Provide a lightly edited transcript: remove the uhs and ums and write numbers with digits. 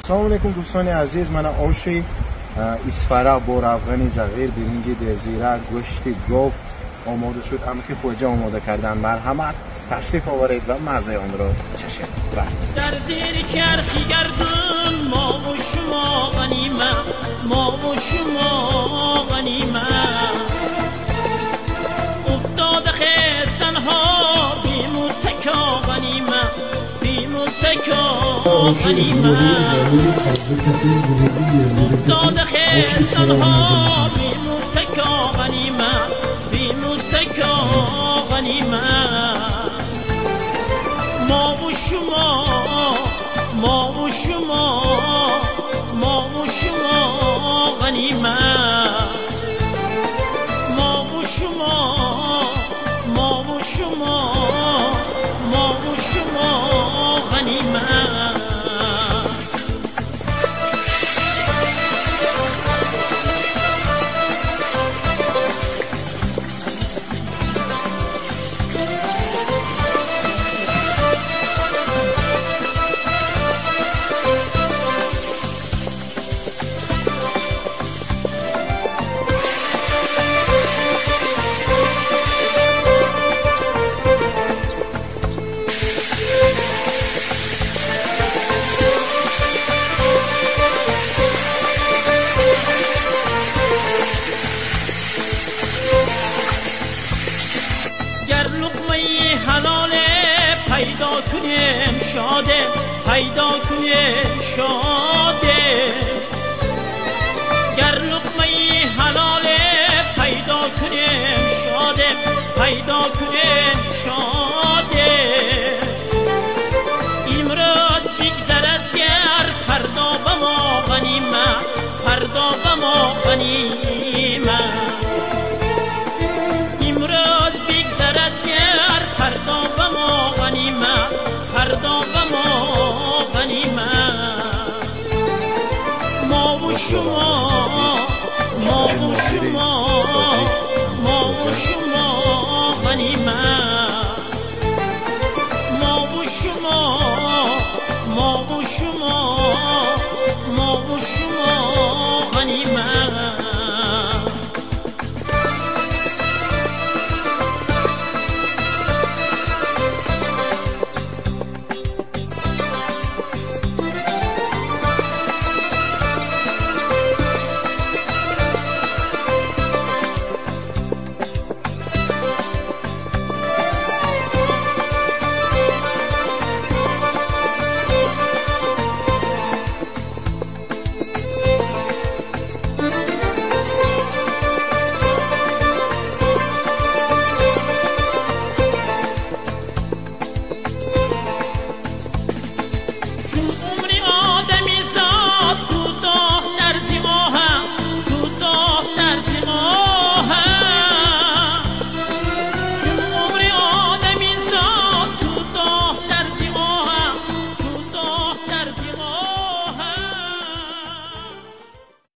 سلام علیکم دوستان عزیز، من آشی اسفرا با روغن زغیر برنگی در زیره گوشت گاو آماده شد. اما که خوجه آماده کردن بر همه تشریف آورید و مزه آن را چشید. در زیر چرخی گردون ما و شما غنیمه، ما و شما غنیمه، افتاده خستنها بی متکا غنیمه، بی متکا غنیمه، افتاده خستنها بی متکا غنیمه، بی متکا غنیمه، ما و شما، ما و شما، ما و شما غنیمه، ما و شما، ما و شما، ما و شما غنیمه. گر لقمه حلال پیدا کنیم شاده، پیدا کنیم شاده، گر لقمه حلال پیدا کنیم شاده، پیدا کنیم شاده، امروز بگذرد گر فردا به ما غنیمه، فردا به ما غنیمه.